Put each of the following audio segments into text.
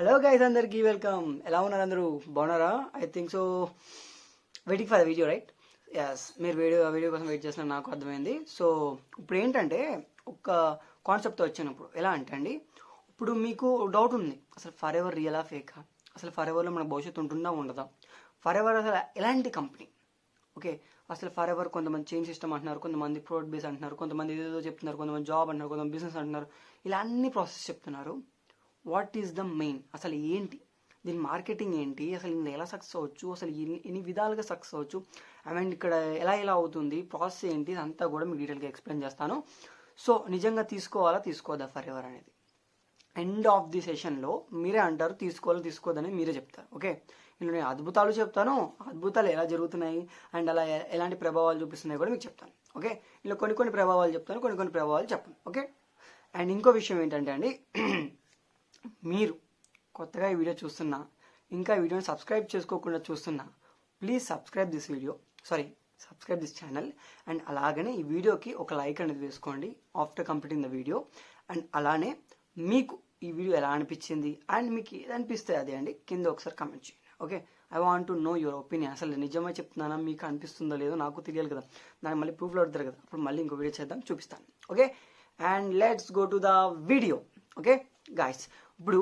Hello guys, అందరికి welcome. ఎలా ఉన్నారు అందరూ? బాగున్నారా? I think so. Waiting for the video, right? Yes, మీరు వీడియో కోసం వెయిట్ చేస్తున్నారు, నాకు అర్థమైంది. సో ఇప్పుడు ఏంటంటే ఒక కాన్సెప్ట్తో వచ్చినప్పుడు ఎలా అంటే అండి, ఇప్పుడు మీకు డౌట్ ఉంది, అసలు ఫర్ ఎవర్ రియలా ఫేకా? అసలు ఫర్ ఎవర్లో మన భవిష్యత్తు ఉంటుందా ఉండదా? ఫర్ ఎవర్ అసలు ఎలాంటి కంపెనీ? ఓకే, అసలు ఫర్ ఎవర్ కొంతమంది చైన్ సిస్టమ్ అంటున్నారు, కొంతమంది ప్రోడక్ట్ బేస్ అంటున్నారు, కొంతమంది ఏదేదో చెప్తున్నారు, కొంతమంది జాబ్ అంటున్నారు, కొంతమంది బిజినెస్ అంటున్నారు. ఇలా అన్ని ప్రాసెస్ చెప్తున్నారు. What is the main? అసలు ఏంటి దీని మార్కెటింగ్ ఏంటి? అసలు ఇందులో ఎలా సక్సెస్ అవ్వచ్చు? అసలు ఎన్ని విధాలుగా సక్సెస్ అవ్వచ్చు? ఐ మీన్ ఇక్కడ ఎలా అవుతుంది, ప్రాసెస్ ఏంటి, అంతా కూడా మీకు డీటెయిల్గా ఎక్స్ప్లెయిన్ చేస్తాను. సో నిజంగా తీసుకోవద్దా ఫర్ ఎవర్ అనేది ఎండ్ ఆఫ్ ది సెషన్లో మీరే అంటారు తీసుకోవద్దని మీరే చెప్తారు. ఓకే, ఇందులో నేను అద్భుతాలు చెప్తాను, అద్భుతాలు ఎలా జరుగుతున్నాయి అండ్ అలా ఎలాంటి ప్రభావాలు చూపిస్తున్నాయి కూడా మీకు చెప్తాను. ఓకే, ఇలా కొన్ని ప్రభావాలు చెప్తాను, కొన్ని ప్రభావాలు చెప్పను. ఓకే, అండ్ ఇంకో విషయం ఏంటంటే అండి, మీరు కొత్తగా ఈ వీడియో చూస్తున్నా, ఇంకా ఈ వీడియోని సబ్స్క్రైబ్ చేసుకోకుండా చూస్తున్నా, please subscribe this channel. And అలాగనే ఈ వీడియోకి ఒక లైక్ అనేది వేసుకోండి after completing the video. And అలానే మీకు ఈ వీడియో ఎలా అనిపించింది అండ్ మీకు ఏది అనిపిస్తే అదే అండి కింద ఒకసారి కమెంట్ చేయండి. Okay, I want to know your opinion. అసలు నిజమే చెప్తున్నానా, మీకు అనిపిస్తుందో లేదో నాకు తెలియాలి కదా, దాన్ని మళ్ళీ ప్రూఫ్లో అడుగుతారు కదా, అప్పుడు మళ్ళీ ఇంకో వీడియో చేద్దాం, చూపిస్తాను. Okay, and let's go to the video. Okay guys, ఇప్పుడు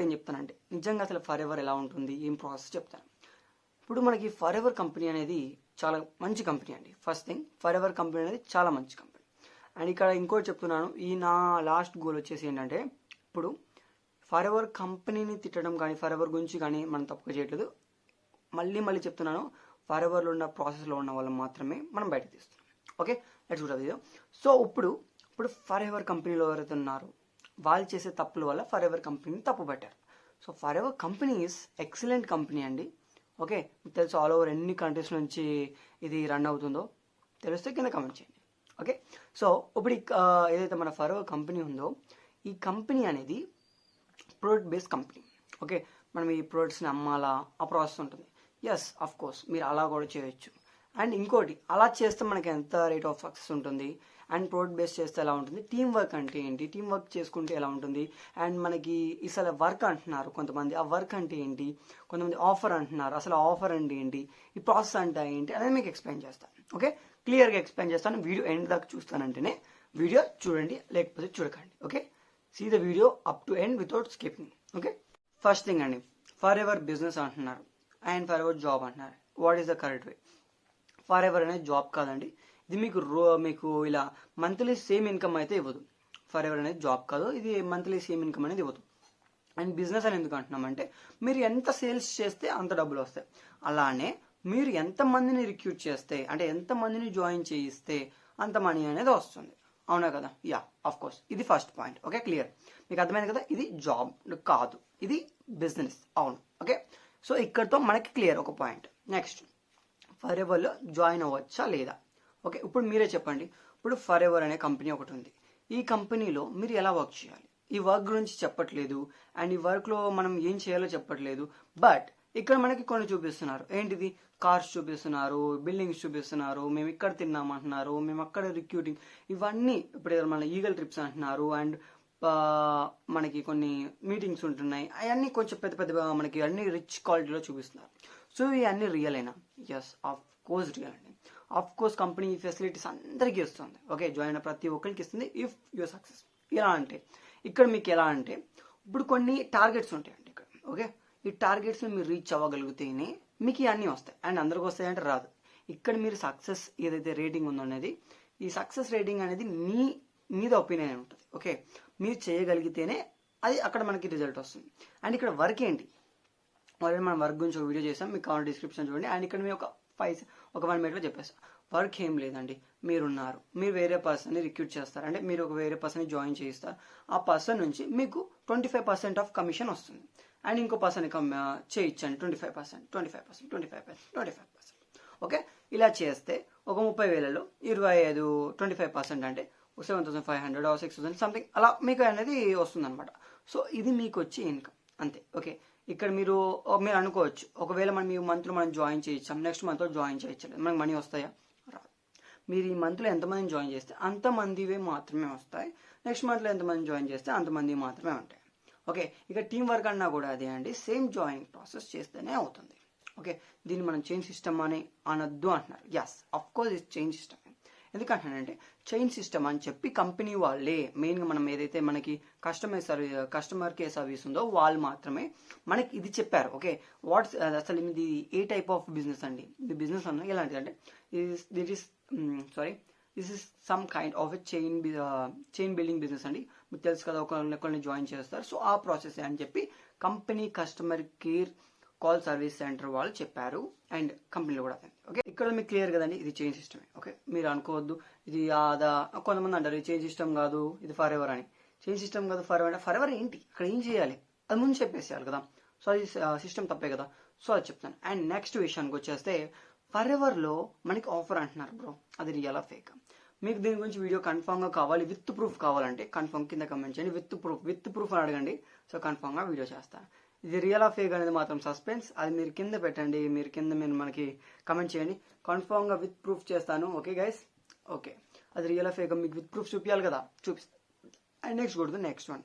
ఏం చెప్తానంటే, నిజంగా అసలు ఫర్ ఎవర్ ఎలా ఉంటుంది, ఏం ప్రాసెస్ చెప్తాను. ఇప్పుడు మనకి ఫర్ ఎవర్ కంపెనీ అనేది చాలా మంచి కంపెనీ అండి. First thing, for ever company అనేది చాలా మంచి కంపెనీ. అండ్ ఇక్కడ ఇంకోటి చెప్తున్నాను, ఈ నా లాస్ట్ గోల్ వచ్చేసి ఏంటంటే, ఇప్పుడు ఫర్ ఎవర్ కంపెనీని తిట్టడం కానీ ఫర్ ఎవర్ గురించి కానీ మనం తప్పుగా చేయట్లేదు. మళ్ళీ చెప్తున్నాను, ఫర్ ఎవర్లో ఉన్న ప్రాసెస్లో ఉన్న వాళ్ళు మాత్రమే మనం బయట తీస్తున్నాం. Okay, let's go to the video. So ఇప్పుడు ఫర్ ఎవర్ కంపెనీలో ఎవరైతే ఉన్నారో వాళ్ళు చేసే తప్పుల వల్ల ఫర్ ఎవర్ కంపెనీని తప్పు పెట్టారు. So for ever company is excellent company అండి. ఓకే, మీకు తెలుసు ఆల్ ఓవర్ ఎన్ని కంట్రీస్ నుంచి ఇది రన్ అవుతుందో తెలిస్తే కింద కమెంట్ చేయండి. ఓకే, సో ఇప్పుడు ఏదైతే మన ఫర్ ఎవర్ కంపెనీ ఉందో, ఈ కంపెనీ అనేది ప్రోడక్ట్ బేస్డ్ కంపెనీ. ఓకే, మనం ఈ ప్రోడక్ట్స్ని అమ్మాలా, ఆ ప్రాసెస్ ఉంటుంది. ఎస్, అఫ్ కోర్స్ మీరు అలా కూడా చేయొచ్చు. అండ్ ఇంకోటి, అలా చేస్తే మనకి ఎంత రేట్ ఆఫ్ సక్సెస్ ఉంటుంది, అండ్ ప్రోడక్ట్ బేస్ చేస్తే ఎలా ఉంటుంది, టీం వర్క్ అంటే ఏంటి, టీం వర్క్ చేసుకుంటే ఎలా ఉంటుంది, అండ్ మనకి అసలు వర్క్ అంటున్నారు కొంతమంది, ఆ వర్క్ అంటే ఏంటి, కొంతమంది ఆఫర్ అంటున్నారు, అసలు ఆఫర్ అంటే ఏంటి, ఈ ప్రాసెస్ అంటే ఏంటి అనేది మీకు ఎక్స్ప్లెయిన్ చేస్తాను. ఓకే, క్లియర్గా ఎక్స్ప్లెయిన్ చేస్తాను. వీడియో ఎండ్ దాకా చూస్తానంటేనే వీడియో చూడండి, లేకపోతే చూడకండి. Okay, see the video up to end without skipping. Okay, first thing అండి, ఫర్ ఎవర్ బిజినెస్ అంటున్నారు అండ్ ఫర్ ఎవర్ జాబ్ అంటున్నారు. What is the correct way? Forever అనేది జాబ్ కాదండి. ఇది మీకు ఇలా మంత్లీ సేమ్ ఇన్కమ్ అయితే ఇవ్వదు. ఫర్ ఎవర్ అనేది జాబ్ కాదు, ఇది మంత్లీ సేమ్ ఇన్కమ్ అనేది ఇవ్వదు. అండ్ బిజినెస్ అని ఎందుకు అంటున్నామంటే, మీరు ఎంత సేల్స్ చేస్తే అంత డబ్బులు వస్తాయి. అలానే మీరు ఎంతమందిని రిక్రూట్ చేస్తే, అంటే ఎంతమందిని జాయిన్ చేయిస్తే అంత మనీ అనేది వస్తుంది. అవునా కదా? యా, ఆఫ్ కోర్స్, ఇది ఫస్ట్ పాయింట్. ఓకే, క్లియర్, మీకు అర్థమైంది కదా, ఇది జాబ్ కాదు, ఇది బిజినెస్. అవును. ఓకే, సో ఇక్కడతో మనకి క్లియర్ ఒక పాయింట్. నెక్స్ట్, ఫర్ ఎవర్లో జాయిన్ అవ్వచ్చా లేదా? ఓకే, ఇప్పుడు మీరే చెప్పండి. ఇప్పుడు ఫర్ ఎవర్ అనే కంపెనీ ఒకటి ఉంది. ఈ కంపెనీలో మీరు ఎలా వర్క్ చేయాలి, ఈ వర్క్ గురించి చెప్పట్లేదు, అండ్ ఈ వర్క్లో మనం ఏం చేయాలో చెప్పట్లేదు. బట్ ఇక్కడ మనకి కొన్ని చూపిస్తున్నారు. ఏంటిది? కార్స్ చూపిస్తున్నారు, బిల్డింగ్స్ చూపిస్తున్నారు, మేము ఇక్కడ తిన్నామంటున్నారు, మేము అక్కడ రిక్రూటింగ్, ఇవన్నీ. ఇప్పుడు మన ఈగల్ ట్రిప్స్ అంటున్నారు, అండ్ మనకి కొన్ని మీటింగ్స్ ఉంటున్నాయి, అవన్నీ కొంచెం పెద్ద మనకి అన్ని రిచ్ క్వాలిటీలో చూపిస్తున్నారు. సో ఇవన్నీ రియల్ అయినా? ఎస్, ఆఫ్ కోర్స్ రియల్ అండి. ఆఫ్ కోర్స్ కంపెనీ ఫెసిలిటీస్ అందరికీ ఇస్తుంది. ఓకే, జాయిన్ అయిన ప్రతి ఒక్కరికి ఇస్తుంది ఇఫ్ యూర్ సక్సెస్. ఎలా అంటే, ఇక్కడ మీకు ఎలా అంటే, ఇప్పుడు కొన్ని టార్గెట్స్ ఉంటాయండి ఇక్కడ. ఓకే, ఈ టార్గెట్స్ని మీరు రీచ్ అవ్వగలిగితేనే మీకు ఇవన్నీ వస్తాయి. అండ్ అందరికి వస్తాయంటే రాదు. ఇక్కడ మీరు సక్సెస్ ఏదైతే రేటింగ్ ఉందో అనేది, ఈ సక్సెస్ రేటింగ్ అనేది మీద ఒపీనియన్ ఉంటుంది. ఓకే, మీరు చేయగలిగితేనే అది అక్కడ మనకి రిజల్ట్ వస్తుంది. అండ్ ఇక్కడ వర్క్ ఏంటి, ఆల్రెడీ మనం వర్క్ గురించి ఒక వీడియో చేసాం, మీకు కావాలి డిస్క్రిప్షన్ చూడండి. అండ్ ఇక్కడ మీరు ఒక 1 minute చెప్పేస్తాను. వర్క్ ఏం లేదండి, మీరు వేరే పర్సన్ని రిక్రూట్ చేస్తారు, అంటే మీరు ఒక వేరే పర్సన్ని జాయిన్ చేయిస్తారు. ఆ పర్సన్ నుంచి మీకు 25% ఆఫ్ కమిషన్ వస్తుంది. అండ్ ఇంకో పర్సన్ చేయించండి 25%. ఓకే, ఇలా చేస్తే ఒక 30,000లో 25% అంటే 7,500 or 6,000 సంథింగ్ అలా మీకు అనేది వస్తుంది అనమాట. సో ఇది మీకు వచ్చే ఇన్కమ్ అంతే. ఓకే, ఇక్కడ మీరు అనుకోవచ్చు, ఒకవేళ మనం మంత్లో మనం జాయిన్ చేయించాం, నెక్స్ట్ మంత్లో జాయిన్ చేయించలేదు, మనకి మనీ వస్తాయా? రాదు. మీరు ఈ మంత్లో ఎంతమందిని జాయిన్ చేస్తే అంతమందివే మాత్రమే వస్తాయి, నెక్స్ట్ మంత్లో ఎంతమంది జాయిన్ చేస్తే అంతమంది మాత్రమే ఉంటాయి. ఓకే, ఇక టీం వర్క్ అన్నా కూడా అదే అండి, సేమ్ జాయినింగ్ ప్రాసెస్ చేస్తేనే అవుతుంది. ఓకే, దీన్ని మనం చైన్ సిస్టమ్ అని అనొద్దు అంటున్నారు. ఎస్, అఫ్ కోర్స్ ఇది చైన్ సిస్టమ్. ఎందుకంటానంటే చైన్ సిస్టమ్ అని చెప్పి కంపెనీ వాళ్ళే మెయిన్గా మనం ఏదైతే మనకి కస్టమర్ కేర్ సర్వీస్ ఉందో వాళ్ళు మాత్రమే మనకి ఇది చెప్పారు. ఓకే, వాట్స్ అసలు ఇది ఏ టైప్ ఆఫ్ బిజినెస్ అండి, ఇది బిజినెస్ అన్న ఎలాంటిది అంటే this is some kind of a chain building business అండి. మీకు తెలుసు కదా, ఒకరిని జాయిన్ చేస్తారు. సో ఆ ప్రాసెస్ అని చెప్పి company customer care call service centre వాళ్ళు చెప్పారు, అండ్ కంపెనీలో కూడా. ఓకే, ఇక్కడ మీకు క్లియర్ కదండి, ఇది చైన్ సిస్టమే. ఓకే, మీరు అనుకోవద్దు ఇది కొంతమంది అంటారు ఇది చైన్ సిస్టమ్ కాదు, ఇది ఫర్ ఎవర్ అని. చైన్ సిస్టమ్ కాదు ఫర్ ఎవర్ అంటే ఫర్ ఎవర్ ఏంటి, ఇక్కడ ఏం చేయాలి అది ముందు చెప్పేసేయాలి కదా. సో అది సిస్టమ్ తప్పే కదా. సో అది చెప్తాను. అండ్ నెక్స్ట్ విషయానికి వచ్చేస్తే ఫర్ ఎవర్లో మనకి ఆఫర్ అంటున్నారు బ్రో, అది రియల్ ఆ ఫేక్? మీకు దీని గురించి వీడియో కన్ఫామ్గా కావాలి, విత్ ప్రూఫ్ కావాలంటే కన్ఫామ్ కింద కమెంట్ చేయండి. విత్ ప్రూఫ్ అని అడగండి. సో కన్ఫామ్గా వీడియో చేస్తాను. ఇది రియల్ ఆ ఫేక్ అనేది మాత్రం సస్పెన్స్, అది మీరు కింద పెట్టండి, మీరు మనకి కమెంట్ చేయండి. కన్ఫామ్గా విత్ ప్రూఫ్ చేస్తాను. ఓకే గైస్, ఓకే, అది రియల్ ఆ ఫేక్ మీకు విత్ ప్రూఫ్ చూపించాలి కదా, చూపిస్తాను. అండ్ నెక్స్ట్ కొడుతుంది నెక్స్ట్ వన్.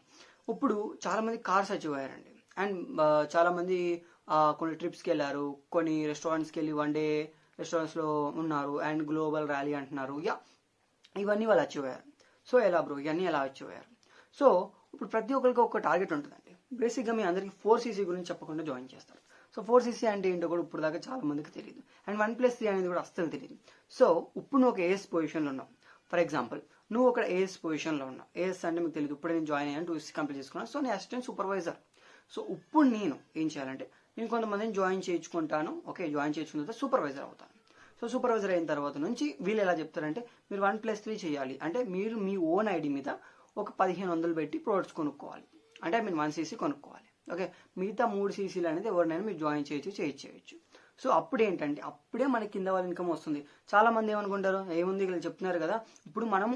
ఇప్పుడు చాలా మంది కార్స్ అచీవ్ అయ్యారండి, అండ్ చాలా మంది కొన్ని ట్రిప్స్కి వెళ్ళారు, కొన్ని రెస్టారెంట్స్కి వెళ్ళి వన్ డే రెస్టారెంట్స్లో ఉన్నారు, అండ్ గ్లోబల్ ర్యాలీ అంటున్నారు. ఇవన్నీ వాళ్ళు అచీవ్ అయ్యారు. సో ఎలా బ్రో, ఇవన్నీ ఎలా అచీవ్ అయ్యారు? సో ఇప్పుడు ప్రతి ఒక్కరికి ఒక టార్గెట్ ఉంటుందండి. బేసిక్గా మీ అందరికి 4cc గురించి చెప్పకుండా జాయిన్ చేస్తారు. సో 4cc అంటే ఏంటో కూడా ఇప్పుడు దాకా చాలా మందికి తెలియదు, అండ్ 1+3 అనేది కూడా అస్సలు తెలియదు. సో ఇప్పుడు నువ్వు ఒక ఏఎస్ పొజిషన్లో ఉన్నావు. ఫర్ ఎగ్జాంపుల్, నువ్వు ఒక ఏఎస్ పొజిషన్లో ఉన్నావు. ఏఎస్ అంటే మీకు తెలియదు, ఇప్పుడు నేను జాయిన్ అయ్యాను, 2cc కంప్లీట్ చేసుకున్నాను. సో నేను అసిస్టెంట్ సూపర్వైజర్. సో ఇప్పుడు నేను ఏం చేయాలంటే నేను కొంతమందిని జాయిన్ చేయించుకుంటాను. ఓకే, జాయిన్ చేయించుకున్న తర్వాత సూపర్వైజర్ అవుతాను. సో సూపర్వైజర్ అయిన తర్వాత నుంచి వీళ్ళు ఎలా చెప్తారంటే మీరు 1+3 చేయాలి అంటే మీరు మీ ఓన్ ఐడి మీద ఒక 1500 పెట్టి ప్రొడక్ట్స్ కొనుక్కోవాలి. అంటే మీరు 1cc కొనుక్కోవాలి. ఓకే, మిగతా 3cc అనేది ఎవరినైనా మీరు జాయిన్ చేయొచ్చు. సో అప్పుడు ఏంటంటే అప్పుడే మనకి కింద వాళ్ళ ఇన్కమ్ వస్తుంది. చాలా మంది ఏమనుకుంటారు, ఏముంది వీళ్ళు చెప్తున్నారు కదా. ఇప్పుడు మనం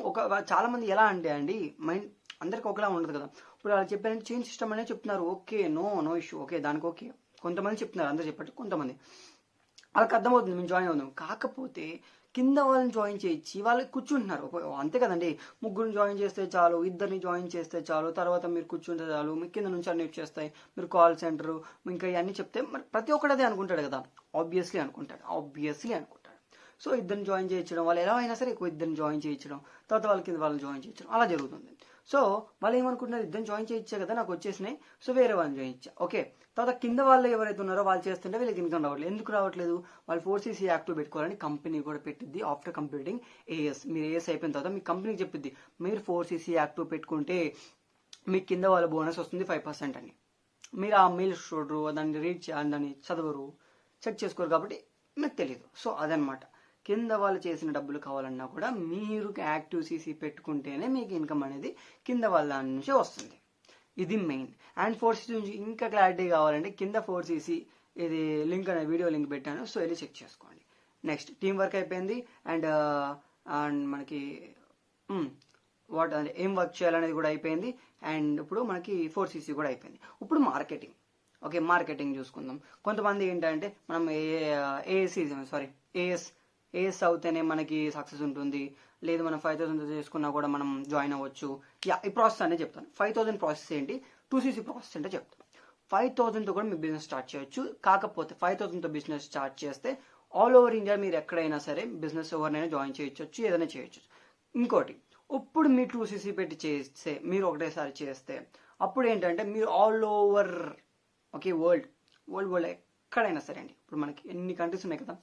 చాలా మంది ఎలా అంటే అండి, మైండ్ అందరికి ఒకలా ఉండదు కదా. ఇప్పుడు వాళ్ళు చెప్పారంటే చైన్ సిస్టమ్ అనేది చెప్తున్నారు. Okay, no issue. ఓకే, దానికి ఓకే. కొంతమంది చెప్తున్నారు, అందరు చెప్పట్టు కొంతమంది వాళ్ళకి అర్థమవుతుంది మేము జాయిన్ అవుదాం. కాకపోతే కింద వాళ్ళని జాయిన్ చేయించి వాళ్ళకి కూర్చుంటున్నారు. అంతే కదండి, ముగ్గురిని జాయిన్ చేస్తే చాలు, ఇద్దరిని జాయిన్ చేస్తే చాలు, తర్వాత మీరు కూర్చుంటే చాలు, మీ కింద నుంచి అన్ని వచ్చేస్తాయి, మీరు కాల్ సెంటర్ ఇంకా ఇవన్నీ చెప్తే మరి ప్రతి ఒక్కటి అదే అనుకుంటాడు కదా. ఆబ్వియస్లీ అనుకుంటాడు. సో ఇద్దరిని జాయిన్ చేయించడం, వాళ్ళు ఎలా అయినా సరే ఇద్దరిని జాయిన్ చేయించడం, తర్వాత వాళ్ళ కింద వాళ్ళని జాయిన్ చేయించడం అలా జరుగుతుంది. సో వాళ్ళు ఏమనుకుంటున్నారు, ఇద్దరిని జాయిన్ చేయించా కదా నాకు వచ్చేసినాయి, సో వేరే వాళ్ళని జాయిన్ ఓకే. తర్వాత కింద వాళ్ళు ఎవరైతే ఉన్నారో వాళ్ళు చేస్తుంటే వీళ్ళకి ఇన్కమ్ రావట్లేదు. ఎందుకు రావట్లేదు? వాళ్ళు 4cc యాక్టివ్ పెట్టుకోవాలని కంపెనీ కూడా పెట్టిద్ది. ఆఫ్టర్ కంప్లీటింగ్ ఏఎస్, మీరు ఏఎస్ అయిపోయిన తర్వాత మీ కంపెనీకి చెప్పిద్ది మీరు 4cc యాక్టివ్ పెట్టుకుంటే మీకు కింద వాళ్ళ బోనస్ వస్తుంది 5% అని. మీరు ఆ మెయిల్ చూడరు, దాన్ని రీడ్ చేయాలి, దాన్ని చదవరు, చెక్ చేసుకోరు, కాబట్టి మీకు తెలియదు. సో అదనమాట, కింద వాళ్ళు చేసిన డబ్బులు కావాలన్నా కూడా మీరు యాక్టివ్ సీసీ పెట్టుకుంటేనే మీకు ఇన్కమ్ అనేది కింద వాళ్ళ నుంచి వస్తుంది. ఇది మెయిన్. అండ్ 4cc నుంచి ఇంకా క్లారిటీ కావాలంటే కింద 4cc ఇది లింక్ అనే వీడియో లింక్ పెట్టాను, సో వెళ్ళి చెక్ చేసుకోండి. నెక్స్ట్ టీం వర్క్ అయిపోయింది, అండ్ మనకి ఏం వర్క్ చేయాలనేది కూడా అయిపోయింది, అండ్ ఇప్పుడు మనకి 4cc కూడా అయిపోయింది. ఇప్పుడు మార్కెటింగ్. ఓకే, మార్కెటింగ్ చూసుకుందాం. కొంతమంది ఏంటంటే మనం ఏఎస్ అవుతేనే మనకి సక్సెస్ ఉంటుంది, లేదు మనం 5000 చేసుకున్నా కూడా మనం జాయిన్ అవ్వచ్చు. ఈ ప్రాసెస్ అనేది చెప్తాను. 5000 ప్రాసెస్ ఏంటి, 2cc ప్రాసెస్ అంటే చెప్తాను. 5000తో కూడా మీరు బిజినెస్ స్టార్ట్ చేయొచ్చు. కాకపోతే 5000తో బిజినెస్ స్టార్ట్ చేస్తే ఆల్ ఓవర్ ఇండియా మీరు ఎక్కడైనా సరే బిజినెస్ ఎవరినైనా జాయిన్ చేయొచ్చు, ఏదైనా చేయొచ్చు. ఇంకోటి, ఇప్పుడు మీరు 2cc పెట్టి చేస్తే, మీరు ఒకటేసారి చేస్తే అప్పుడు ఏంటంటే మీరు ఆల్ ఓవర్ ఓకే వరల్డ్ ఎక్కడైనా సరే అండి, ఇప్పుడు మనకి ఎన్ని కంట్రీస్ ఉన్నాయి కదా,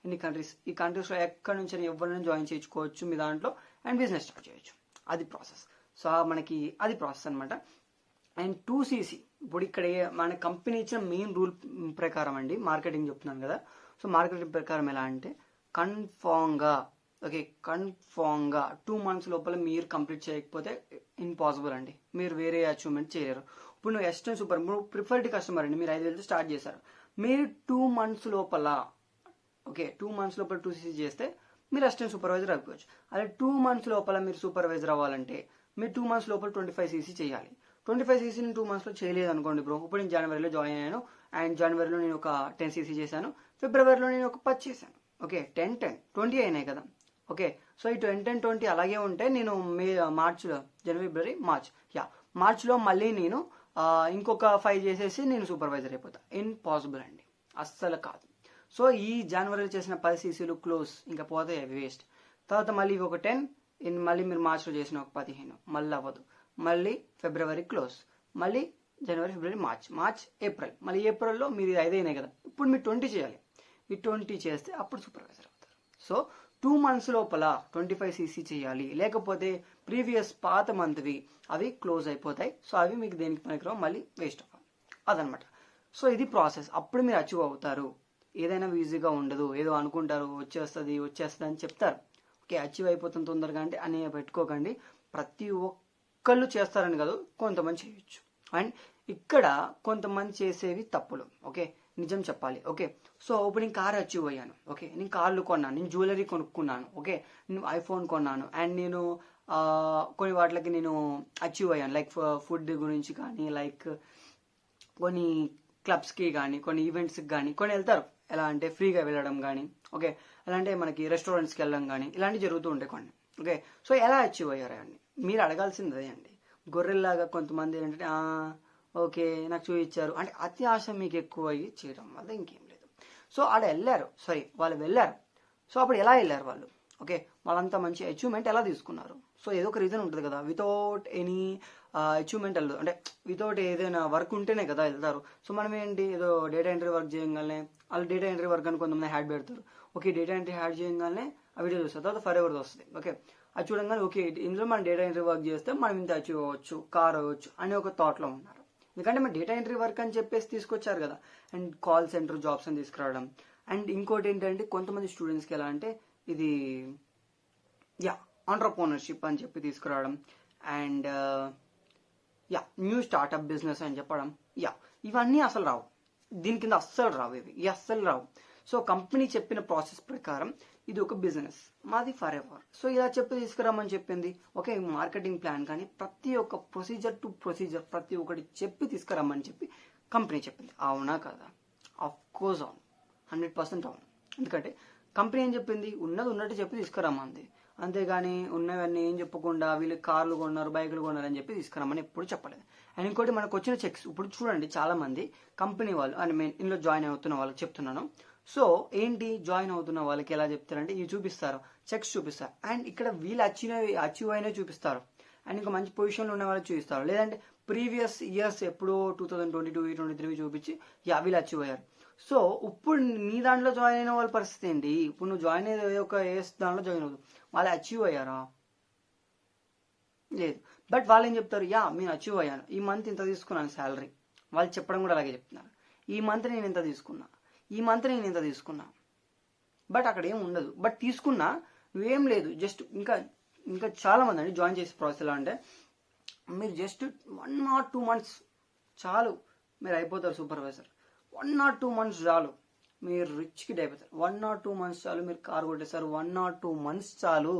ఎన్ని కంట్రీస్, ఈ కంట్రీస్లో ఎక్కడి నుంచి ఎవరైనా జాయిన్ చేయించుకోవచ్చు మీ దాంట్లో, అండ్ బిజినెస్ స్టార్ట్ చేయొచ్చు. అది ప్రాసెస్. సో మనకి అది ప్రాసెస్ అనమాట. అండ్ 2cc ఇప్పుడు ఇక్కడ మన కంపెనీ ఇచ్చిన మెయిన్ రూల్ ప్రకారం అండి, మార్కెటింగ్ చెప్తున్నాను కదా. సో మార్కెటింగ్ ప్రకారం ఎలా అంటే కన్ఫామ్గా 2 months లోపల మీరు కంప్లీట్ చేయకపోతే ఇంపాసిబుల్ అండి, మీరు వేరే అచీవ్మెంట్ చేయలేరు. ఇప్పుడు నువ్వు అసిస్టెంట్ సూపర్ ప్రిఫర్డ్ కస్టమర్ అండి, మీరు 5,000 స్టార్ట్ చేశారు, మీరు 2 months లోపల 2 months లోపల 2cc చేస్తే మీరు అసిస్టెంట్ సూపర్వైజర్ అయిపోవచ్చు. అదే 2 months లోపల మీరు సూపర్వైజర్ అవ్వాలంటే మీరు 2 months లోపల 25cc చేయాలి. 25cc 2 monthsలో చేయలేదు అనుకోండి బ్రో, ఇప్పుడు నేను జనవరిలో జాయిన్ అయ్యాను, అండ్ జనవరిలో నేను ఒక 10cc చేశాను, ఫిబ్రవరిలో నేను ఒక 10 చేశాను. ఓకే, 10 20 అయినాయి కదా. ఓకే, సో ఈ 10 20 అలాగే ఉంటే నేను మార్చ్లో మార్చ్లో మళ్ళీ నేను ఇంకొక 5 చేసేసి నేను సూపర్వైజర్ అయిపోతా. ఇంపాసిబుల్ అండి, అస్సలు కాదు. సో ఈ జనవరిలో చేసిన 10 సీసీలు క్లోజ్, ఇంకా పోతే వేస్ట్. తర్వాత మళ్ళీ ఒక 10, మళ్ళీ మీరు మార్చిలో చేసిన ఒక 15 మళ్ళీ అవ్వదు. మళ్ళీ ఫిబ్రవరి క్లోజ్, మళ్ళీ జనవరి, ఫిబ్రవరి, మార్చ్, ఏప్రిల్. మళ్ళీ ఏప్రిల్లో మీరు 5 అయినాయి కదా, ఇప్పుడు మీరు 20 చేయాలి. ఈ 20 చేస్తే అప్పుడు సూపర్వైజర్ అవుతారు. సో 2 months లోపల 25 సీసీ చేయాలి, లేకపోతే ప్రీవియస్ పాత మంత్వి అవి క్లోజ్ అయిపోతాయి. సో అవి మీకు దేనికి పనికిరావు, మళ్ళీ వేస్ట్ అవ్వాలి. అదనమాట. సో ఇది ప్రాసెస్. అప్పుడు మీరు అచీవ్ అవుతారు. ఏదైనా ఈజీగా ఉండదు. ఏదో అనుకుంటారు వచ్చేస్తుంది అని చెప్తారు. ఓకే, అచీవ్ అయిపోతుంది తొందరగా అంటే అని పెట్టుకోకండి. ప్రతి ఒక్కళ్ళు చేస్తారని కాదు, కొంతమంది చేయొచ్చు. అండ్ ఇక్కడ కొంతమంది చేసేవి తప్పులు. ఓకే, నిజం చెప్పాలి. ఓకే, సో ఇప్పుడు నేను కార్ అచీవ్ అయ్యాను. ఓకే, నేను కార్లు కొన్నాను, నేను జ్యువెలరీ కొనుక్కున్నాను. ఓకే, నేను ఐఫోన్ కొన్నాను. అండ్ నేను కొన్ని వాటికి నేను అచీవ్ అయ్యాను. లైక్ ఫుడ్ గురించి కానీ, లైక్ కొన్ని క్లబ్స్కి కానీ, కొన్ని ఈవెంట్స్కి కానీ కొన్ని వెళ్తారు. ఎలా అంటే ఫ్రీగా వెళ్ళడం కానీ, ఓకే, ఎలా అంటే మనకి రెస్టారెంట్స్కి వెళ్ళడం కానీ, ఇలాంటివి జరుగుతూ ఉంటాయి కొన్ని. ఓకే, సో ఎలా అచీవ్ అయ్యారు అండి మీరు అడగాల్సింది అదే అండి. గొర్రెల్లాగా కొంతమంది ఏంటంటే ఓకే నాకు చూపించారు అంటే అతి ఆశ మీకు ఎక్కువ అయ్యి చేయడం వల్ల ఇంకేం లేదు. సో ఆడ వాళ్ళు వెళ్ళారు. సో అప్పుడు ఎలా వెళ్ళారు వాళ్ళు? ఓకే, వాళ్ళంతా మంచి అచీవ్మెంట్ ఎలా తీసుకున్నారు? సో ఏదో ఒక రీజన్ ఉంటుంది కదా. వితౌట్ ఎనీ అచీవ్మెంట్ వెళ్ళదు, అంటే వితౌట్ ఏదైనా వర్క్ ఉంటేనే కదా వెళ్తారు. సో మనం ఏంటి ఏదో డేటా ఎంట్రీ వర్క్ చేయగానే వాళ్ళు డేటా ఎంట్రీ వర్క్ అని కొంతమంది హ్యాడ్ పెడతారు. ఓకే, డేటా ఎంట్రీ హ్యాడ్ చేయగానే ఆ వీడియో చూస్తారు, తర్వాత ఫర్ ఎవర్ వస్తుంది. ఓకే, అది చూడంగానే ఓకే ఇందులో మనం డేటా ఎంట్రీ వర్క్ చేస్తే మనం ఇంత అచీవ్ అవ్వచ్చు, కార్ అవ్వచ్చు అని ఒక థాట్లో ఉన్నారు. ఎందుకంటే మన డేటా ఎంట్రీ వర్క్ అని చెప్పేసి తీసుకొచ్చారు కదా. అండ్ కాల్ సెంటర్ జాబ్స్ అని తీసుకురావడం. అండ్ ఇంకోటి ఏంటంటే కొంతమంది స్టూడెంట్స్కి ఎలా అంటే ఇది ఆంటర్ప్రెన్యూర్షిప్ అని చెప్పి తీసుకురావడం. అండ్ న్యూ స్టార్ట్అప్ బిజినెస్ అని చెప్పడం. ఇవన్నీ అసలు రావు, దీని కింద అస్సలు రావు, ఇవి అస్సలు రావు. సో కంపెనీ చెప్పిన ప్రాసెస్ ప్రకారం ఇది ఒక బిజినెస్, మాది ఫర్ ఎవర్. సో ఇలా చెప్పి తీసుకురామని చెప్పింది. ఓకే, మార్కెటింగ్ ప్లాన్ కానీ ప్రతి ఒక్క ప్రొసీజర్ టు ప్రొసీజర్ ప్రతి ఒక్కటి చెప్పి తీసుకురామని చెప్పి కంపెనీ చెప్పింది. అవునా కదా? ఆఫ్ కోర్స్ అవును, 100% అవును. ఎందుకంటే కంపెనీ ఏం చెప్పింది, ఉన్నట్టు చెప్పి తీసుకురామంది. అంతేగాని ఉన్నవన్నీ ఏం చెప్పకుండా వీళ్ళు కార్లు కొన్నారు, బైకులు కొన్నారు అని చెప్పి తీసుకురామని ఎప్పుడు చెప్పలేదు. అండ్ ఇంకోటి మనకు వచ్చిన చెక్స్ ఇప్పుడు చూడండి, చాలా మంది కంపెనీ వాళ్ళు అండ్ నేను ఇందులో జాయిన్ అవుతున్న వాళ్ళకి చెప్తున్నాను. సో ఏంటి, జాయిన్ అవుతున్న వాళ్ళకి ఎలా చెప్తారంటే ఇవి చూపిస్తారు, చెక్స్ చూపిస్తారు. అండ్ ఇక్కడ వీళ్ళు అచీవ్ అయినా చూపిస్తారు. అండ్ ఇంకా మంచి పొజిషన్లో ఉన్న వాళ్ళకి చూపిస్తారు. లేదంటే ప్రీవియస్ ఇయర్స్ ఎప్పుడో 2022, 2023 చూపించి వీళ్ళు అచీవ్ అయ్యారు. సో ఇప్పుడు నీ దాంట్లో జాయిన్ అయిన వాళ్ళ పరిస్థితి ఏంటి? ఇప్పుడు నువ్వు జాయిన్ అయ్యే ఒక దాంట్లో జాయిన్ అవుతుంది, వాళ్ళు అచీవ్ అయ్యారా? లేదు. బట్ వాళ్ళు ఏం చెప్తారు, నేను అచీవ్ అయ్యాను, ఈ మంత్ ఇంత తీసుకున్నాను శాలరీ. వాళ్ళు చెప్పడం కూడా అలాగే చెప్తున్నారు, ఈ మంత్ నేను ఇంత తీసుకున్నా, ఈ మంత్ నేను ఇంత తీసుకున్నా. బట్ అక్కడ ఏం ఉండదు. బట్ తీసుకున్నా నువ్వేం లేదు, జస్ట్ ఇంకా చాలా మంది అండి జాయిన్ చేసే ప్రాసెస్ ఎలా అంటే మీరు జస్ట్ 1 or 2 months చాలు మీరు అయిపోతారు సూపర్వైజర్. 1 or 2 months చాలు మీరు రిచ్ కిడ్ అయిపోతారు. 1 or 2 months చాలు మీరు కార్ కొట్టేస్తారు. 1 or 2 months చాలు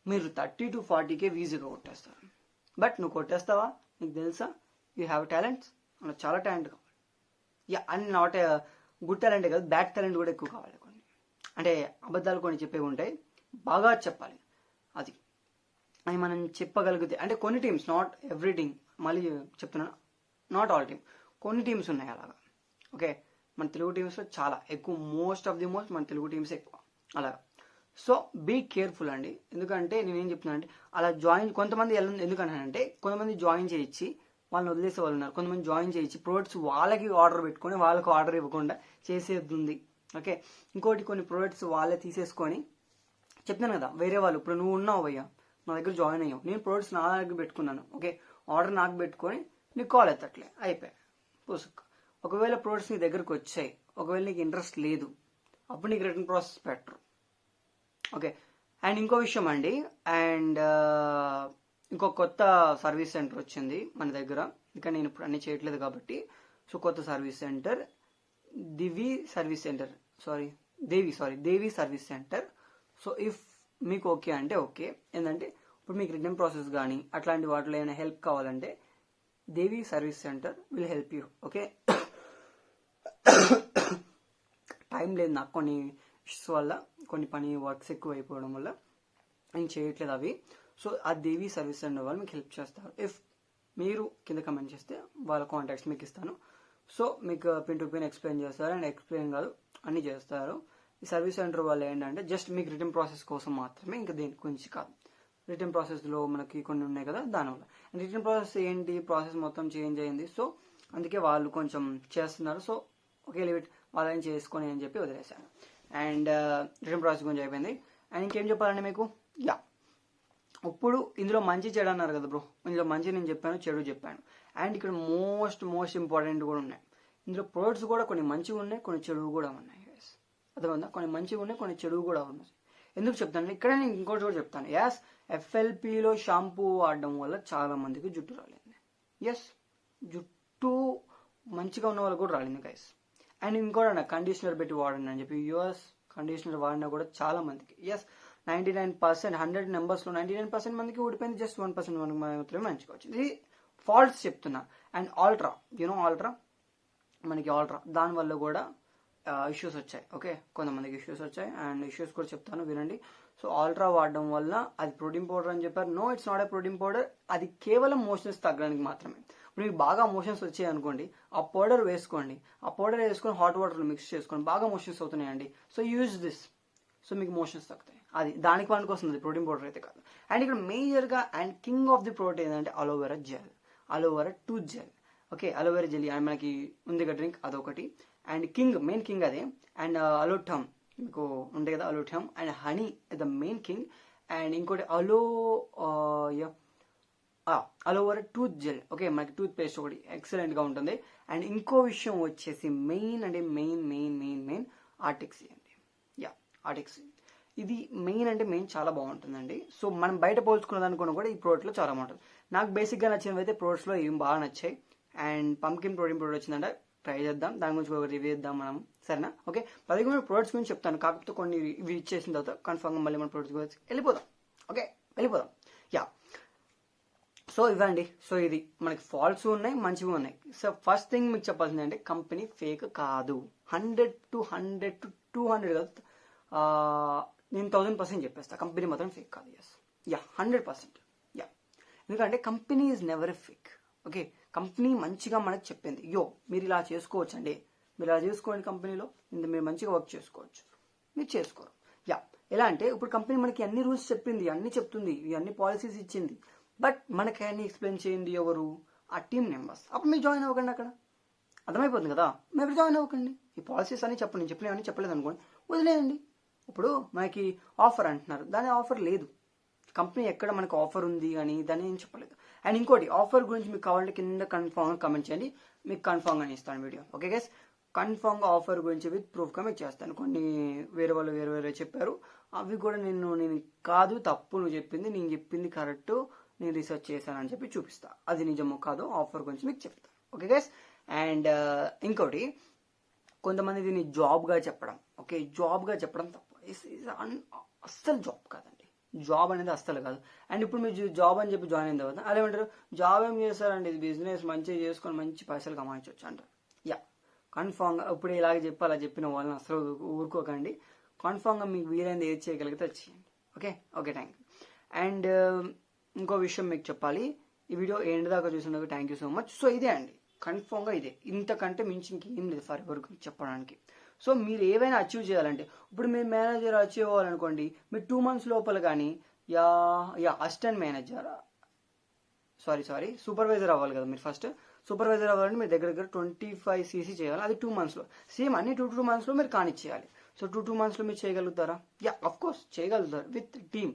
మీరు 30 to 40K ఈజీగా కొట్టేస్తారు. బట్ నువ్వు కొట్టేస్తావా? నీకు తెలుసా? యూ హ్యావ్ టాలెంట్స్, నాకు చాలా టాలెంట్ కావాలి. అండ్ నాట్ గుడ్ టాలెంటే కాదు, బ్యాడ్ టాలెంట్ కూడా ఎక్కువ కావాలి. కొన్ని అంటే అబద్ధాలు కొన్ని చెప్పేవి ఉంటాయి, బాగా చెప్పాలి. అది మనం చెప్పగలిగితే అంటే కొన్ని టీమ్స్, నాట్ ఎవ్రీ టీమ్, మళ్ళీ చెప్తున్నాను నాట్ ఆల్ టీమ్, కొన్ని టీమ్స్ ఉన్నాయి అలాగా. ఓకే, మన తెలుగు టీమ్స్లో చాలా ఎక్కువ, మోస్ట్ ఆఫ్ ది మోస్ట్ మన తెలుగు టీమ్స్ ఎక్కువ అలాగా. సో బీ కేర్ఫుల్ అండి. ఎందుకంటే నేనేం చెప్తున్నాను అంటే అలా జాయిన్ కొంతమంది ఎందుకంటే కొంతమంది జాయిన్ చేయించి వాళ్ళని వదిలేసే వాళ్ళు ఉన్నారు. కొంతమంది జాయిన్ చేయించి ప్రొడక్ట్స్ వాళ్ళకి ఆర్డర్ పెట్టుకొని వాళ్ళకి ఆర్డర్ ఇవ్వకుండా చేసేది ఉంది. ఓకే, ఇంకోటి కొన్ని ప్రొడక్ట్స్ వాళ్ళే తీసేసుకొని చెప్తాను కదా, వేరే వాళ్ళు ఇప్పుడు నువ్వు ఉన్నావు అయ్యా నా దగ్గర జాయిన్ అయ్యావు, నేను ప్రొడక్ట్స్ నా దగ్గర పెట్టుకున్నాను. ఓకే, ఆర్డర్ నాకు పెట్టుకొని నీకు కాల్ ఎత్తట్లే, అయిపోయా పుసుక్. ఒకవేళ ప్రొడక్ట్స్ నీ దగ్గరకు వచ్చాయి, ఒకవేళ నీకు ఇంట్రెస్ట్ లేదు, అప్పుడు నీకు రిటర్న్ ప్రాసెస్ పెట్టరు. ఓకే, అండ్ ఇంకో విషయం అండి, అండ్ ఇంకో కొత్త సర్వీస్ సెంటర్ వచ్చింది మన దగ్గర. ఇంకా నేను ఇప్పుడు అన్నీ చేయట్లేదు కాబట్టి. సో కొత్త service centre Devi service centre. So if మీకు ఓకే అంటే ఓకే. ఏంటంటే ఇప్పుడు మీకు రిటర్న్ ప్రాసెస్ కానీ అట్లాంటి వాటిలో ఏమైనా హెల్ప్ కావాలంటే Devi service centre will help you. Okay, time లేదు నాకు కొన్ని ఇష్యూస్ వల్ల, కొన్ని పని వర్క్స్ ఎక్కువ అయిపోవడం వల్ల నేను చేయట్లేదు అవి. సో ఆ దేవి సర్వీస్ సెంటర్ వాళ్ళు మీకు హెల్ప్ చేస్తారు. ఇఫ్ మీరు కింద కమెంట్ చేస్తే వాళ్ళ కాంటాక్ట్స్ మీకు ఇస్తాను. సో మీకు పిన్ టు పిన్ ఎక్స్ప్లెయిన్ చేస్తారు, అండ్ ఎక్స్ప్లెయిన్ కాదు అన్నీ చేస్తారు. ఈ సర్వీస్ సెంటర్ వాళ్ళు ఏంటంటే జస్ట్ మీకు రిటర్న్ ప్రాసెస్ కోసం మాత్రమే, ఇంకా దేని గురించి కాదు. రిటర్న్ ప్రాసెస్లో మనకి కొన్ని ఉన్నాయి కదా, దానివల్ల. రిటర్న్ ప్రాసెస్ ఏంటి, ప్రాసెస్ మొత్తం చేంజ్ అయింది. సో అందుకే వాళ్ళు కొంచెం చేస్తున్నారు. సో ఓకే లిమిట్ వాళ్ళని చేసుకొని అని చెప్పి వదిలేశాను. అండ్ రిటర్న్ ప్రాసెస్ గురించి అయిపోయింది. అండ్ ఇంకేం చెప్పాలండి మీకు, యా ఇప్పుడు ఇందులో మంచి చెడు అన్నారు కదా బ్రో, ఇందులో మంచి నేను చెప్పాను, చెడు చెప్పాను. అండ్ ఇక్కడ మోస్ట్ ఇంపార్టెంట్ కూడా ఉన్నాయి. ఇందులో ప్రొడక్ట్స్ కూడా కొన్ని మంచిగా ఉన్నాయి, కొన్ని చెడువు కూడా ఉన్నాయి. అర్థమైందా? కొన్ని మంచిగా ఉన్నాయి, కొన్ని చెడువు కూడా ఉన్నాయి. ఎందుకు చెప్తాను ఇక్కడ నేను ఇంకోటి కూడా చెప్తాను. యాస్ FLPలో షాంపూ వాడడం వల్ల చాలా మందికి జుట్టు రాలింది. ఎస్, జుట్టు మంచిగా ఉన్న వాళ్ళకి కూడా రాలింది గైస్. అండ్ ఇంకోటి కండిషనర్ పెట్టి వాడండి అని చెప్పి, యూఎస్ కండిషనర్ వాడినా కూడా చాలా మందికి, ఎస్ 99%, 100 నెంబర్స్లో 99% మందికి ఊడిపోయింది, జస్ట్ 1% మనకి మాత్రమే మంచిగా వచ్చింది. ఇది ఫాల్ట్స్ చెప్తున్నా. అండ్ ఆల్ట్రా, ఆల్ట్రా మనకి దానివల్ల కూడా ఇష్యూస్ వచ్చాయి. ఓకే, కొంతమందికి ఇష్యూస్ వచ్చాయి, అండ్ ఇష్యూస్ కూడా చెప్తాను వినండి. సో ఆల్ట్రా వాడడం వల్ల అది ప్రోటీన్ పౌడర్ అని చెప్పారు. No, it's not a protein powder. అది కేవలం మోషన్స్ తగ్గడానికి మాత్రమే. ఇప్పుడు మీకు బాగా మోషన్స్ వచ్చాయి అనుకోండి, ఆ పౌడర్ వేసుకోండి. ఆ పౌడర్ వేసుకొని హాట్ వాటర్లో మిక్స్ చేసుకోండి, బాగా మోషన్స్ అవుతున్నాయండి. సో యూజ్ దిస్, సో మీకు మోషన్స్ తగ్గుతాయి. అది దానికి పనికి వస్తుంది, ప్రోటీన్ పౌడర్ అయితే కాదు. అండ్ ఇక్కడ మేజర్గా and king of the protein ఏంటంటే aloe vera gel, aloe vera tooth gel. Okay, aloe vera gel and మనకి ఉంది కదా డ్రింక్, అదొకటి. అండ్ మెయిన్ కింగ్ అదే. అండ్ అలోటమ్ మీకు ఉండే కదా, అలోటమ్ and honey the main king. And ఇంకోటి అలోవెరా టూత్ జెల్. ఓకే, మనకి టూత్ పేస్ట్ ఒకటి ఎక్సలెంట్గా ఉంటుంది. అండ్ ఇంకో విషయం వచ్చేసి మెయిన్ అంటే మెయిన్ ఆర్టిక్సీ అండి. ఆర్టిక్సీ ఇది మెయిన్ అంటే మెయిన్ చాలా బాగుంటుందండి. సో మనం బయట పోల్చుకున్న దానికన్నా కూడా ఈ ప్రోడక్ట్లో చాలా బాగుంటుంది. నాకు బేసిక్గా నచ్చినవి అయితే ప్రోడక్ట్స్లో ఏం బాగా నచ్చాయి. అండ్ పంకిన్ ప్రోటీన్ ప్రోడక్ట్ వచ్చిందంటే ట్రై చేద్దాం, దాని గురించి ఒక రివ్యూ ఇద్దాం మనం, సరేనా? ఓకే, 10 ప్రోడక్ట్స్ గురించి చెప్తాను, కాకపోతే కొన్ని ఇవి ఇచ్చేసిన తర్వాత కన్ఫర్మ్గా మళ్ళీ మన ప్రోడక్ట్స్ గురించి వెళ్ళిపోదాం. ఓకే, వెళ్ళిపోదాం. యా, సో ఇవ్వండి. సో ఇది మనకి ఫాల్స్ ఉన్నాయి, మంచిగా ఉన్నాయి. సో ఫస్ట్ థింగ్ మీకు చెప్పాల్సింది అంటే కంపెనీ ఫేక్ కాదు. 100 to 200 కాదు, నేను 1000% చెప్పేస్తా, కంపెనీ మాత్రం ఫేక్ కాదు. ఎస్, 100%. ఎందుకంటే company is never fake. Okay, company మంచిగా మనకు చెప్పింది, మీరు ఇలా చేసుకోవచ్చు అండి, మీరు ఇలా చేసుకోండి, కంపెనీలో మీరు మంచిగా వర్క్ చేసుకోవచ్చు, మీరు చేసుకోరు. ఎలా అంటే ఇప్పుడు కంపెనీ మనకి అన్ని రూల్స్ చెప్పింది, అన్ని చెప్తుంది, అన్ని పాలసీస్ ఇచ్చింది. బట్ మనకి అన్ని ఎక్స్ప్లెయిన్ చేయండి ఎవరు? ఆ టీమ్ మెంబర్స్. అప్పుడు మీరు జాయిన్ అవ్వకండి, అక్కడ అర్థమైపోతుంది కదా, మీరు జాయిన్ అవ్వకండి. ఈ పాలసీస్ అని చెప్పండి, నేను చెప్పినవన్నీ చెప్పలేదు అనుకోండి, వదిలేయండి. ఇప్పుడు మనకి ఆఫర్ అంటున్నారు, దాని ఆఫర్ లేదు. కంపెనీ ఎక్కడ మనకు ఆఫర్ ఉంది అని దాన్ని ఏం చెప్పలేదు. అండ్ ఇంకోటి, ఆఫర్ గురించి మీకు కావాలంటే కింద కన్ఫామ్గా కమెంట్ చేయండి, మీకు కన్ఫామ్గా ఇస్తాను వీడియో. ఓకే గైస్, కన్ఫామ్గా ఆఫర్ గురించి విత్ ప్రూఫ్గా మీకు చేస్తాను. కొన్ని వేరే వాళ్ళు వేరే చెప్పారు, అవి కూడా నేను కాదు, తప్పు, నువ్వు చెప్పింది, నేను చెప్పింది కరెక్ట్, నేను రీసెర్చ్ చేశానని చెప్పి చూపిస్తా, అది నిజమో కాదో ఆఫర్ గురించి మీకు చెప్తాను. ఓకే గైస్, అండ్ ఇంకోటి, కొంతమంది దీన్ని జాబ్గా చెప్పడం. ఓకే, జాబ్గా చెప్పడం తప్పు, అస్సలు జాబ్ కాదండి, జాబ్ అనేది అస్సలు కాదు. అండ్ ఇప్పుడు మీరు జాబ్ అని చెప్పి జాయిన్ అయిన తర్వాత అదేమంటారు, జాబ్ ఏం చేస్తారండి, ఇది బిజినెస్ మంచిగా చేసుకొని మంచి పైసలు కమాయించవచ్చు అంటారు. కన్ఫామ్గా ఇప్పుడు ఇలాగ చెప్పి అలా చెప్పిన వాళ్ళని అసలు ఊరుకోకండి. కన్ఫామ్గా మీకు వీలైంది ఏది చేయగలిగితే అది చేయండి. Okay thank you. అండ్ ఇంకో విషయం మీకు చెప్పాలి, ఈ వీడియో ఎండ్ దాకా చూసినందుకు thank you so much. So ఇదే అండి, కన్ఫామ్గా ఇదే, ఇంతకంటే మించి ఇంకేం లేదు ఫర్ ఎవరికి చెప్పడానికి. సో మీరు ఏవైనా అచీవ్ చేయాలంటే, ఇప్పుడు మీరు మేనేజర్ అచీవ్ అవ్వాలనుకోండి, మీరు 2 months లోపల కానీ అసిస్టెంట్ మేనేజర్ సూపర్వైజర్ అవ్వాలి కదా మీరు. ఫస్ట్ సూపర్వైజర్ అవ్వాలంటే మీరు దగ్గర 25 cc చేయాలి, అది 2 monthsలో. సేమ్ అన్ని 2 monthsలో మీరు కానిచ్చేయాలి. సో 2 monthsలో మీరు చేయగలుగుతారా? అఫ్ కోర్స్ చేయగలుగుతారు విత్ టీమ్.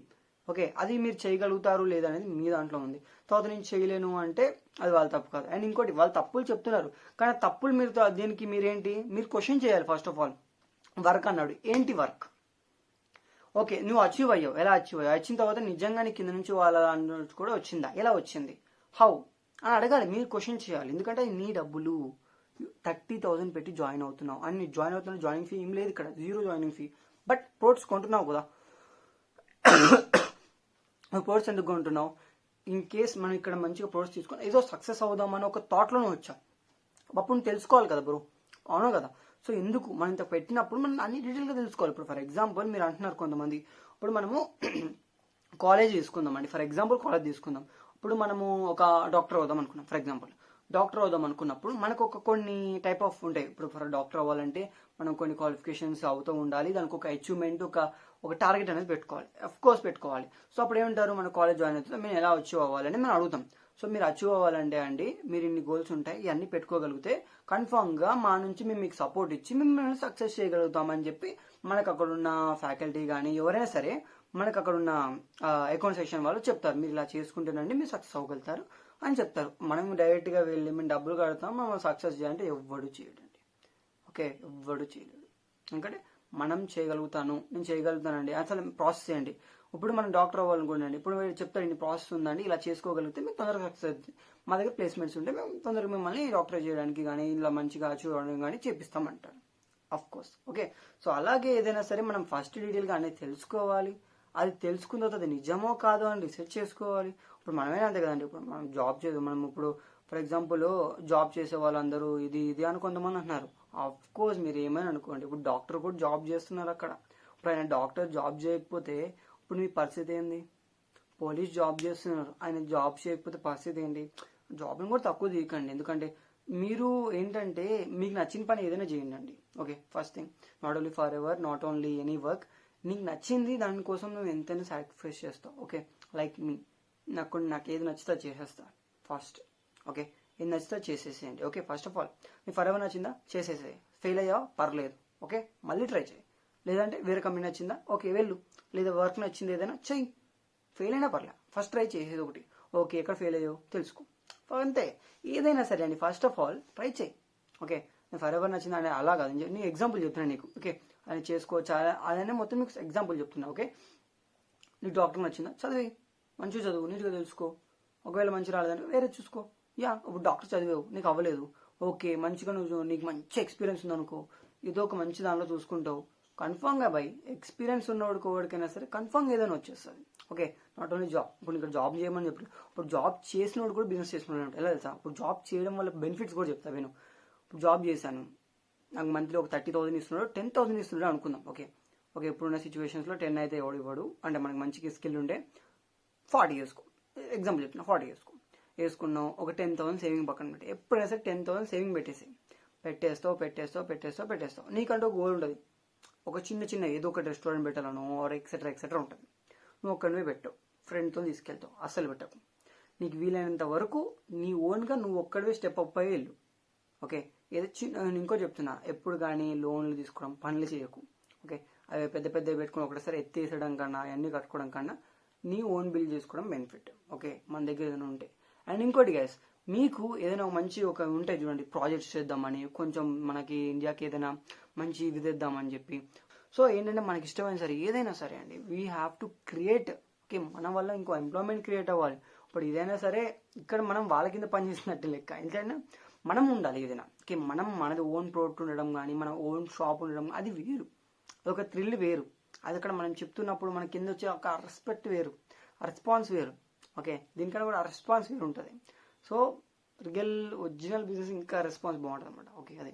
ఓకే, అది మీరు చేయగలుగుతారు లేదనేది మీ దాంట్లో ఉంది. తర్వాత నేను చేయలేను అంటే అది వాళ్ళ తప్పు కాదు. అండ్ ఇంకోటి, వాళ్ళు తప్పులు చెప్తున్నారు, కానీ తప్పులు మీరు దీనికి మీరేంటి, మీరు క్వశ్చన్ చేయాలి. ఫస్ట్ ఆఫ్ ఆల్ వర్క్ అన్నాడు, ఏంటి వర్క్? ఓకే, నువ్వు అచీవ్ అయ్యావు, ఎలా అచీవ్ అయ్యావు? వచ్చిన తర్వాత నిజంగా నీ కింద నుంచి వాళ్ళ కూడా వచ్చిందా, ఎలా వచ్చింది, హౌ అని అడగాలి, మీరు క్వశ్చన్ చేయాలి. ఎందుకంటే నీ డబ్బులు 30,000 పెట్టి జాయిన్ అవుతున్నావు, అన్ని జాయిన్ అవుతున్నావు, జాయినింగ్ ఫీ ఏం లేదు ఇక్కడ, 0 జాయినింగ్ ఫీ. బట్ ప్రోడక్ట్స్ కొంటున్నావు కదా, ప్రోడక్ట్స్ ఎందుకు కొంటున్నావు? ఇన్ కేస్ మనం ఇక్కడ మంచిగా ప్రోడక్ట్స్ తీసుకొని ఏదో సక్సెస్ అవుదామని ఒక థాట్లోనే వచ్చాం. అప్పుడు తెలుసుకోవాలి కదా బ్రో, అవును కదా. సో ఎందుకు మనం ఇంత పెట్టినప్పుడు మనం అన్ని డీటెయిల్గా తెలుసుకోవాలి. ఇప్పుడు ఫర్ ఎగ్జాంపుల్ మీరు అంటున్నారు కొంతమంది, ఇప్పుడు మనము కాలేజ్ తీసుకుందాం అండి, ఫర్ ఎగ్జాంపుల్ కాలేజ్ తీసుకుందాం. ఇప్పుడు మనము ఒక డాక్టర్ అవుదాం అనుకున్నాం, ఫర్ ఎగ్జాంపుల్ డాక్టర్ అవుదాం అనుకున్నప్పుడు మనకు కొన్ని టైప్ ఆఫ్ ఉంటాయి. ఇప్పుడు ఫర్ డాక్టర్ అవ్వాలంటే మనం కొన్ని క్వాలిఫికేషన్స్ అవుతూ ఉండాలి, దానికి ఒక అచీవ్మెంట్, ఒక టార్గెట్ అనేది పెట్టుకోవాలి, అఫ్ కోర్స్ పెట్టుకోవాలి. సో అప్పుడు ఏమంటారు, మన కాలేజ్ జాయిన్ అవుతుంది, మేము ఎలా అచీవ్ అవ్వాలని మనం అడుగుతాం. సో మీరు అచీవ్ అవ్వాలంటే అండి, మీరు ఇన్ని గోల్స్ ఉంటాయి, ఇవన్నీ పెట్టుకోగలిగితే కన్ఫామ్గా మా నుంచి మేము మీకు సపోర్ట్ ఇచ్చి మిమ్మల్ని సక్సెస్ చేయగలుగుతామని చెప్పి మనకు అక్కడ ఉన్న ఫ్యాకల్టీ కానీ ఎవరైనా సరే మనకు అక్కడ ఉన్న అకౌంట్ సెక్షన్ వాళ్ళు చెప్తారు, మీరు ఇలా చేసుకుంటేనండి మీరు సక్సెస్ అవ్వగలుగుతారు అని చెప్తారు. మనం డైరెక్ట్గా వెళ్ళి మేము డబ్బులు కడతాం మనం సక్సెస్ చేయాలంటే ఎవ్వడు చేయడండి. ఓకే, ఎవ్వడు చేయలేడు. ఎందుకంటే మనం చేయగలుగుతాను, నేను చేయగలుగుతానండి అసలు ప్రాసెస్ చేయండి. ఇప్పుడు మనం డాక్టర్ అవ్వాలనుకోండి, ఇప్పుడు చెప్తారు ఇన్ని ప్రాసెస్ ఉందండి, ఇలా చేసుకోగలిగితే మీకు తొందరగా సక్సెస్ అవుతుంది. మా దగ్గర ప్లేస్మెంట్స్ ఉంటే మేము తొందరగా మిమ్మల్ని డాక్టర్ చేయడానికి కానీ ఇలా మంచిగా అచీవ్ అవ్వడం కానీ చేపిస్తామంటారు. Of course. ఓకే, సో అలాగే ఏదైనా సరే మనం ఫస్ట్ డీటెయిల్గా అనేది తెలుసుకోవాలి. అది తెలుసుకున్న తర్వాత అది నిజమో కాదో అని రీసెర్చ్ చేసుకోవాలి. ఇప్పుడు మనమే అంతే కదండి, ఇప్పుడు మనం జాబ్ మనం ఇప్పుడు ఫర్ ఎగ్జాంపుల్ జాబ్ చేసే వాళ్ళందరూ ఇది ఇది అని కొంతమంది అంటున్నారు. ఆఫ్ కోర్స్ మీరు ఏమైనా అనుకోండి, ఇప్పుడు డాక్టర్ కూడా జాబ్ చేస్తున్నారు అక్కడ. ఇప్పుడు ఆయన డాక్టర్ జాబ్ చేయకపోతే ఇప్పుడు మీ పరిస్థితి ఏంది? పోలీస్ జాబ్ చేస్తున్నారు, ఆయన జాబ్ చేయకపోతే పరిస్థితి ఏంటి? జాబ్ని కూడా తక్కువ తీయకండి, ఎందుకంటే మీరు ఏంటంటే మీకు నచ్చిన పని ఏదైనా చేయండి. Okay, first thing, not only for ever, not only any work, నీకు నచ్చింది దానికోసం నువ్వు ఎంతైనా సాక్రిఫైస్ చేస్తావు. ఓకే, లైక్ మీ నాకు ఏది నచ్చితే చేసేస్తా ఫస్ట్. ఓకే, ఏది నచ్చితే చేసేసేయండి. ఓకే, ఫస్ట్ ఆఫ్ ఆల్ నీ ఫర్ ఎవర్ నచ్చిందా చేసేసే, ఫెయిల్ అయ్యావా పర్లేదు, ఓకే మళ్ళీ ట్రై చేయి. లేదంటే వేరే కంపెనీ నచ్చిందా, ఓకే వెళ్ళు. లేదా వర్క్ నచ్చింది ఏదైనా చెయ్యి, ఫెయిల్ అయినా పర్లేదు, ఫస్ట్ ట్రై చేసేది ఒకటి. ఓకే, ఎక్కడ ఫెయిల్ అయ్యావు తెలుసుకో, అంతే. ఏదైనా సరే అండి, ఫస్ట్ ఆఫ్ ఆల్ ట్రై చేయి. ఓకే, నేను ఫర్ ఎవర్ నచ్చిందా అని అలా కాదు, నేను ఎగ్జాంపుల్ చెప్తున్నాను నీకు. ఓకే, అని చేసుకోవచ్చు అదనే మొత్తం మీకు ఎగ్జాంపుల్ చెప్తున్నా. ఓకే, నీకు డాక్టర్ నచ్చిందా చదివి, మంచిగా చదువు, నీట్గా తెలుసుకో. ఒకవేళ మంచి రాలేదని వేరే చూసుకో. ఇప్పుడు డాక్టర్ చదివావు నీకు అవ్వలేదు, ఓకే మంచిగా నీకు మంచి ఎక్స్పీరియన్స్ ఉందనుకో, ఏదో ఒక మంచి దానిలో చూసుకుంటావు. కన్ఫామ్గా బై ఎక్స్పీరియన్స్ ఉన్నవాడికి ఎవరికైనా సరే కన్ఫామ్గా ఏదైనా వచ్చేస్తుంది. Okay, not only job. ఇప్పుడు ఇక్కడ జాబ్ చేయమని చెప్పి ఇప్పుడు జాబ్ చేసినోడు కూడా బిజినెస్ చేసుకున్నాడు. ఎలా తెలుసా? ఇప్పుడు జాబ్ చేయడం వల్ల బెనిఫిట్స్ కూడా చెప్తా నేను. ఇప్పుడు జాబ్ చేశాను, నాకు మంత్లీ ఒక 30,000 ఇస్తున్నాడు, 10,000 ఇస్తున్నాడు అనుకుందాం. ఓకే, ఇప్పుడున్న సిచ్యువేషన్స్లో 10 అయితే ఎవడు ఇవ్వడు, అంటే మనకి మంచి స్కిల్ ఉంటే 40 చేసుకో, ఎగ్జాంపుల్ చెప్తున్నా, 40 వేసుకున్నావు, ఒక 10,000 సేవింగ్ పక్కన పెట్టి, ఎప్పుడైనా సరే 10,000 సేవింగ్ పెట్టేస్తావు. నీకంటూ ఒక గోల్ ఉంటుంది, ఒక చిన్న ఏదో ఒక రెస్టారెంట్ పెట్టాలను ఆర్ ఎక్సెట్రా ఉంటుంది. నువ్వు ఒక్కడివే పెట్టావు, ఫ్రెండ్తో తీసుకెళ్తావు, అస్సలు పెట్టకు. నీకు వీలైనంత వరకు నీ ఓన్గా నువ్వు ఒక్కడివే స్టెప్ అప్ అయ్యి వెళ్ళు. ఓకే, ఏదో నేను ఇంకో చెప్తున్నా, ఎప్పుడు కానీ లోన్లు తీసుకోవడం పనులు చేయకు. ఓకే, అవి పెద్ద పెట్టుకుని ఒకటేసారి ఎత్తేసడం కన్నా అవన్నీ కట్టుకోవడం కన్నా నీ ఓన్ బిల్డ్ చేసుకోవడం బెనిఫిట్. ఓకే, మన దగ్గర ఏదైనా ఉంటే. అండ్ ఇంకోటి గైస్, మీకు ఏదైనా మంచి ఉంటాయి చూడండి, ప్రాజెక్ట్స్ చేద్దామని, కొంచెం మనకి ఇండియాకి ఏదైనా మంచి ఇది తెద్దామని చెప్పి. సో ఏంటంటే మనకి ఇష్టమైన సరే ఏదైనా సరే అండి, we have to create. Okay, మన వల్ల ఇంకో ఎంప్లాయ్మెంట్ క్రియేట్ అవ్వాలి. ఇప్పుడు ఇదైనా సరే ఇక్కడ మనం వాళ్ళ కింద పనిచేసినట్టు లెక్క, ఎందుకంటే మనం ఉండాలి ఏదైనా. ఓకే, మనది ఓన్ ప్రోడక్ట్ ఉండడం కానీ మన ఓన్ షాప్ ఉండడం అది వేరు, అదొక థ్రిల్ వేరు. అది అక్కడ మనం చెప్తున్నప్పుడు మన కింద వచ్చే ఒక రెస్పెక్ట్ వేరు, రెస్పాన్స్ వేరు. ఓకే, దీనికన్నా కూడా రెస్పాన్స్ వేరు ఉంటుంది. సో ఒరిజినల్ బిజినెస్ ఇంకా రెస్పాన్స్ బాగుంటుంది అనమాట. ఓకే, అదే.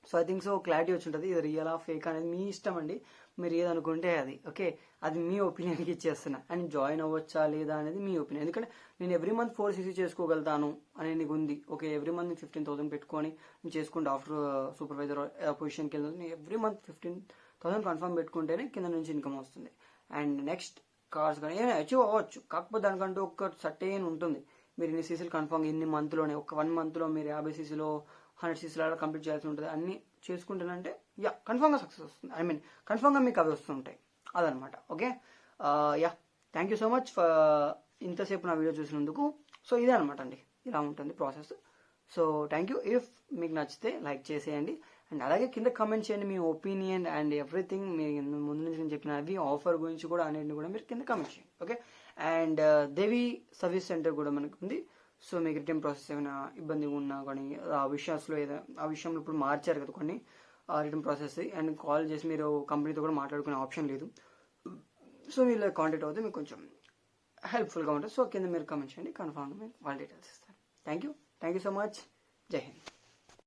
So I think so clarity వచ్చి ఉంటుంది, ఇది రియల్ ఆ ఫేక్ అనేది మీ ఇష్టం అండి, మీరు ఏదనుకుంటే అది. ఓకే, అది మీ ఒపీనియన్కి ఇచ్చేస్తున్నా. అండ్ జాయిన్ అవ్వచ్చా లేదా అనేది మీ ఒపీనియన్, ఎందుకంటే నేను ఎవ్రీ మంత్ 4 CC చేసుకోగలుగుతాను అని నీకు ఉంది. ఓకే, ఎవ్రీ మంత్ 15,000 పెట్టుకొని నేను చేసుకుంటే ఆఫ్టర్ సూపర్వైజర్ పొజిషన్కి వెళ్తాను, నేను ఎవ్రీ మంత్ 15,000 కన్ఫర్మ్ పెట్టుకుంటేనే కింద నుంచి ఇన్కమ్ వస్తుంది. అండ్ నెక్స్ట్ కార్స్ కానీ ఏమైనా అచీవ్ అవ్వచ్చు, కాకపోతే దానికంటూ ఒక సర్టెన్ ఉంటుంది. మీరు ఇన్ని సీసీలు కన్ఫర్మ్ ఇన్ని మంత్లోనే, ఒక 1 మంత్లో మీరు 50 CCలో 100 CCలో కంప్లీట్ చేయాల్సి ఉంటుంది. అన్ని చేసుకుంటానంటే కన్ఫర్మ్గా సక్సెస్ వస్తుంది. ఐ మీన్ కన్ఫర్మ్గా మీకు అవి వస్తుంటాయి, అదనమాట. Okay, thank you so much for ఇంతసేపు నా వీడియో చూసినందుకు. సో ఇదే అనమాట అండి, ఇలా ఉంటుంది process. So thank you. If మీకు నచ్చితే లైక్ చేసేయండి, అండ్ అలాగే కింద కమెంట్ చేయండి మీ ఒపీనియన్ అండ్ ఎవ్రీథింగ్. మీరు ముందు నుంచి నేను చెప్పిన అవి ఆఫర్ గురించి కూడా అన్నింటిని కూడా మీరు కింద కమెంట్ చేయండి. Okay, and Devi service centre కూడా మనకు ఉంది. సో మీకు రిటర్న్ ప్రాసెస్ ఏమైనా ఇబ్బంది ఉన్నా కానీ ఆ విషయంలో ఇప్పుడు మార్చారు కదా కొన్ని రిటర్న్ ప్రాసెస్, అండ్ కాల్ చేసి మీరు కంపెనీతో కూడా మాట్లాడుకునే ఆప్షన్ లేదు. సో మీరు కాంటాక్ట్ అవుతే మీకు కొంచెం హెల్ప్ఫుల్గా ఉంటుంది. సో కింద మీరు కమెంట్ చేయండి, కన్ఫర్మ్గా మీకు వాళ్ళ డీటెయిల్స్ ఇస్తాను. Thank you so much. జై హింద్.